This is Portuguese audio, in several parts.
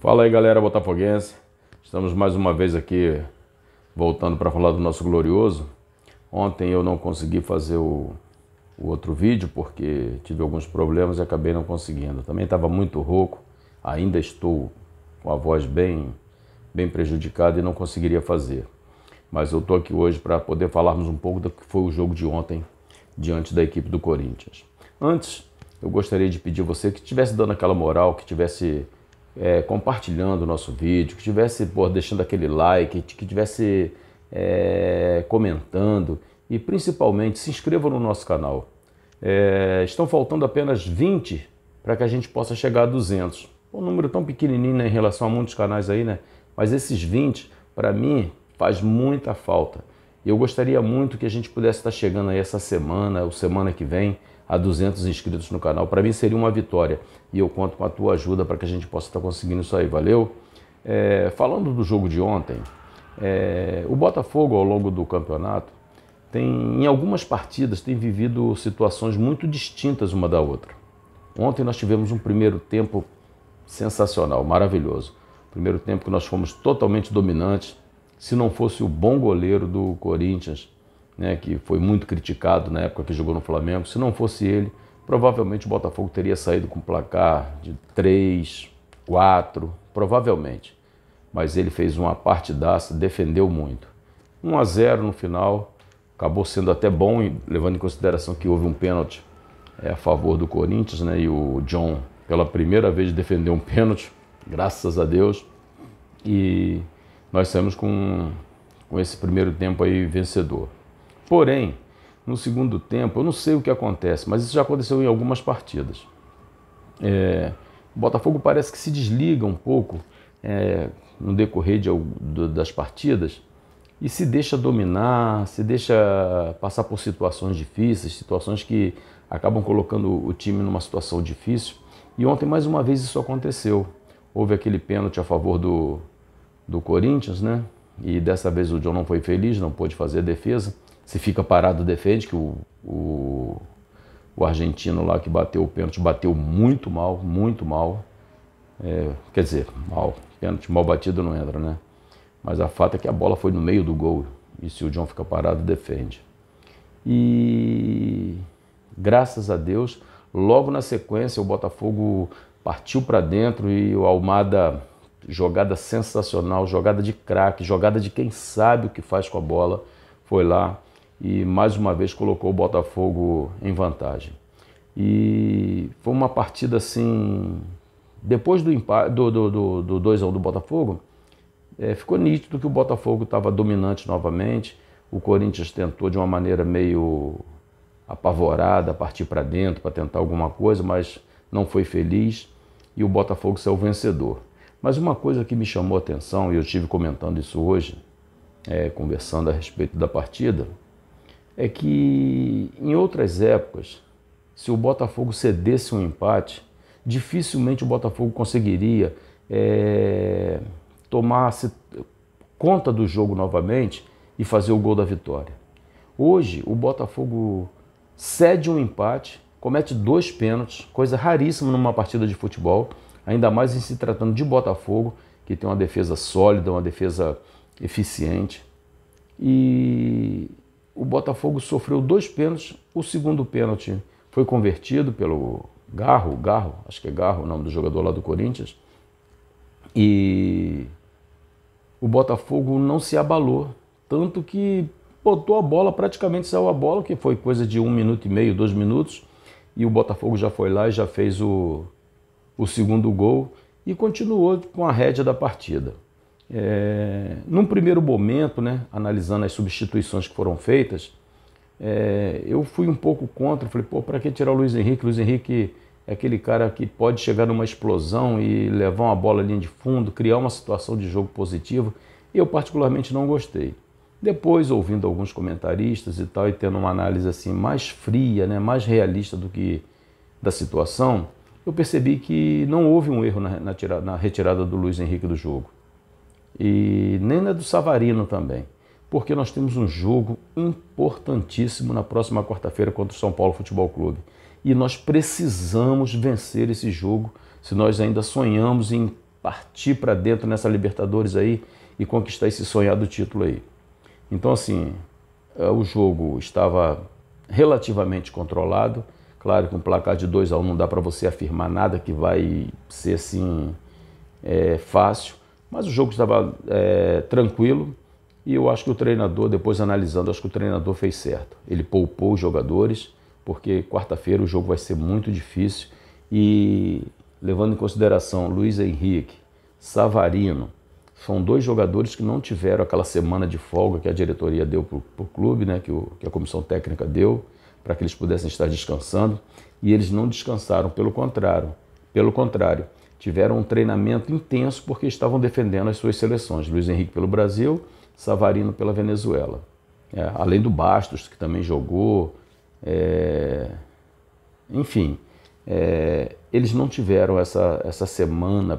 Fala aí, galera botafoguense. Estamos mais uma vez aqui voltando para falar do nosso glorioso. Ontem eu não consegui fazer o outro vídeo porque tive alguns problemas e acabei não conseguindo. Também estava muito rouco, ainda estou com a voz bem prejudicada e não conseguiria fazer. Mas eu estou aqui hoje para poder falarmos um pouco do que foi o jogo de ontem diante da equipe do Corinthians. Antes, eu gostaria de pedir a você que estivesse dando aquela moral, que estivesse compartilhando o nosso vídeo, que estivesse deixando aquele like, que estivesse comentando e principalmente se inscreva no nosso canal. Estão faltando apenas 20 para que a gente possa chegar a 200. Um número tão pequenininho, né, em relação a muitos canais aí, né? Mas esses 20, para mim, faz muita falta. E eu gostaria muito que a gente pudesse estar chegando aí essa semana ou semana que vem a 200 inscritos no canal. Para mim seria uma vitória e eu conto com a tua ajuda para que a gente possa estar conseguindo isso aí, valeu? Falando do jogo de ontem, o Botafogo ao longo do campeonato em algumas partidas tem vivido situações muito distintas uma da outra. Ontem nós tivemos um primeiro tempo sensacional, maravilhoso. Primeiro tempo que nós fomos totalmente dominantes. Se não fosse o bom goleiro do Corinthians, né, que foi muito criticado na época que jogou no Flamengo, se não fosse ele, provavelmente o Botafogo teria saído com placar de 3, 4, provavelmente. Mas ele fez uma partidaça, defendeu muito. 1-0 no final, acabou sendo até bom, levando em consideração que houve um pênalti a favor do Corinthians, né, e o John, pela primeira vez, defendeu um pênalti, graças a Deus. E nós saímos com esse primeiro tempo aí vencedor. Porém, no segundo tempo, eu não sei o que acontece, mas isso já aconteceu em algumas partidas. O Botafogo parece que se desliga um pouco no decorrer das partidas e se deixa dominar, se deixa passar por situações difíceis, situações que acabam colocando o time numa situação difícil. E ontem, mais uma vez, isso aconteceu. Houve aquele pênalti a favor do Corinthians, né? E dessa vez o John não foi feliz, não pôde fazer a defesa. Se fica parado, defende, que o argentino lá que bateu o pênalti bateu muito mal, muito mal. Quer dizer, mal. Pênalti mal batido não entra, né? Mas a fato é que a bola foi no meio do gol. E se o John fica parado, defende. E graças a Deus, logo na sequência, o Botafogo partiu para dentro e o Almada, jogada sensacional, jogada de craque, jogada de quem sabe o que faz com a bola, foi lá e mais uma vez colocou o Botafogo em vantagem. E foi uma partida assim, depois do 2-1 do Botafogo, ficou nítido que o Botafogo estava dominante novamente. O Corinthians tentou de uma maneira meio apavorada partir para dentro para tentar alguma coisa, mas não foi feliz e o Botafogo saiu vencedor. Mas uma coisa que me chamou a atenção, e eu estive comentando isso hoje, conversando a respeito da partida, é que em outras épocas, se o Botafogo cedesse um empate, dificilmente o Botafogo conseguiria tomar conta do jogo novamente e fazer o gol da vitória. Hoje, o Botafogo cede um empate, comete 2 pênaltis, coisa raríssima numa partida de futebol, ainda mais em se tratando de Botafogo, que tem uma defesa sólida, uma defesa eficiente. E o Botafogo sofreu 2 pênaltis, o segundo pênalti foi convertido pelo Garro, acho que é Garro o nome do jogador lá do Corinthians, e o Botafogo não se abalou, tanto que botou a bola, praticamente saiu a bola, que foi coisa de 1 minuto e meio, 2 minutos, e o Botafogo já foi lá e já fez o segundo gol e continuou com a rédea da partida. Num primeiro momento, né, analisando as substituições que foram feitas, eu fui um pouco contra, falei, para que tirar o Luiz Henrique? Luiz Henrique é aquele cara que pode chegar numa explosão e levar uma bola à linha de fundo, criar uma situação de jogo positiva. Eu particularmente não gostei. Depois, ouvindo alguns comentaristas e tal, e tendo uma análise assim mais fria, né, mais realista da situação, eu percebi que não houve um erro na retirada do Luiz Henrique do jogo. E nem na do Savarino também. Porque nós temos um jogo importantíssimo na próxima quarta-feira contra o São Paulo Futebol Clube. E nós precisamos vencer esse jogo se nós ainda sonhamos em partir para dentro nessa Libertadores aí e conquistar esse sonhado título aí. Então, assim, o jogo estava relativamente controlado. Claro que um placar de 2-1 não dá para você afirmar nada que vai ser assim fácil, mas o jogo estava tranquilo e eu acho que o treinador, depois analisando, acho que o treinador fez certo. Ele poupou os jogadores, porque quarta-feira o jogo vai ser muito difícil e levando em consideração Luiz Henrique, Savarino, são 2 jogadores que não tiveram aquela semana de folga que a diretoria deu para o clube, né, que a comissão técnica deu, para que eles pudessem estar descansando, e eles não descansaram, pelo contrário, tiveram um treinamento intenso porque estavam defendendo as suas seleções, Luiz Henrique pelo Brasil, Savarino pela Venezuela. Além do Bastos, que também jogou, enfim, eles não tiveram essa semana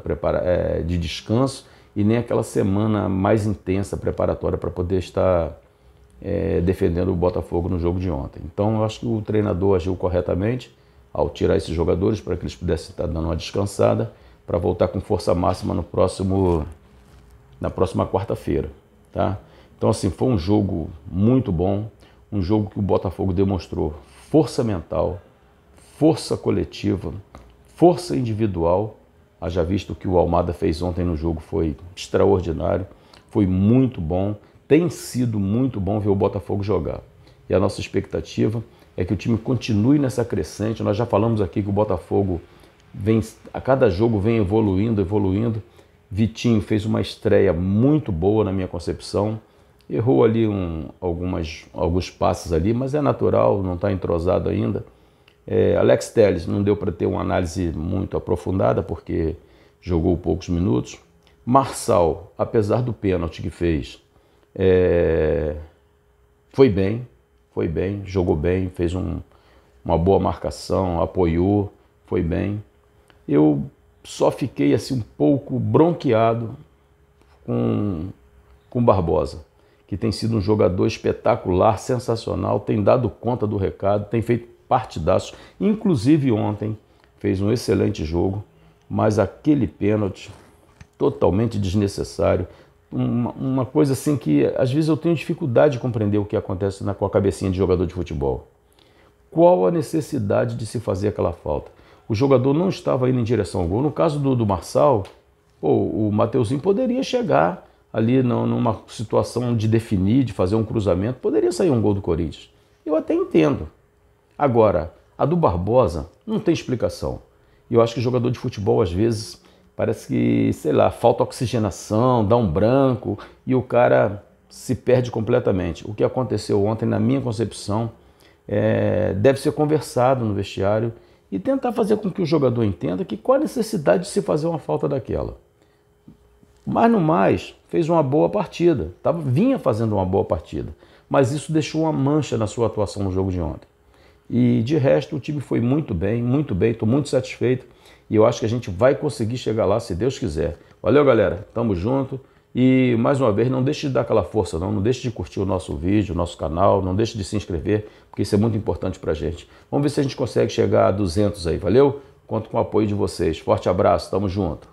de descanso e nem aquela semana mais intensa preparatória para poder estar defendendo o Botafogo no jogo de ontem. Então eu acho que o treinador agiu corretamente ao tirar esses jogadores para que eles pudessem estar dando uma descansada para voltar com força máxima na próxima quarta-feira. Tá? Então assim, foi um jogo muito bom, um jogo que o Botafogo demonstrou força mental, força coletiva, força individual. Haja visto que o Almada fez ontem no jogo foi extraordinário, foi muito bom, tem sido muito bom ver o Botafogo jogar. E a nossa expectativa é que o time continue nessa crescente. Nós já falamos aqui que o Botafogo a cada jogo vem evoluindo. Vitinho fez uma estreia muito boa na minha concepção. Errou ali alguns passes ali, mas é natural, não está entrosado ainda. Alex Telles não deu para ter uma análise muito aprofundada, porque jogou poucos minutos. Marçal, apesar do pênalti que fez, foi bem, jogou bem, fez uma boa marcação, apoiou, foi bem. Eu só fiquei assim um pouco bronqueado com Barbosa, que tem sido um jogador espetacular, sensacional, tem dado conta do recado, tem feito partidaço, inclusive ontem fez um excelente jogo, mas aquele pênalti totalmente desnecessário, uma coisa assim que às vezes eu tenho dificuldade de compreender o que acontece com a cabecinha de jogador de futebol. Qual a necessidade de se fazer aquela falta? O jogador não estava indo em direção ao gol. No caso do Marçal, o Mateuzinho poderia chegar ali numa situação de definir, de fazer um cruzamento, poderia sair um gol do Corinthians. Eu até entendo. Agora, a do Barbosa não tem explicação. E eu acho que o jogador de futebol, às vezes, parece que, sei lá, falta oxigenação, dá um branco e o cara se perde completamente. O que aconteceu ontem, na minha concepção, deve ser conversado no vestiário e tentar fazer com que o jogador entenda que qual a necessidade de se fazer uma falta daquela. Mas no mais, fez uma boa partida, vinha fazendo uma boa partida, mas isso deixou uma mancha na sua atuação no jogo de ontem. E de resto o time foi muito bem, estou muito satisfeito e eu acho que a gente vai conseguir chegar lá se Deus quiser. Valeu, galera, tamo junto e mais uma vez não deixe de dar aquela força não deixe de curtir o nosso vídeo, o nosso canal, não deixe de se inscrever, porque isso é muito importante pra gente. Vamos ver se a gente consegue chegar a 200 aí, valeu? Conto com o apoio de vocês. Forte abraço, tamo junto.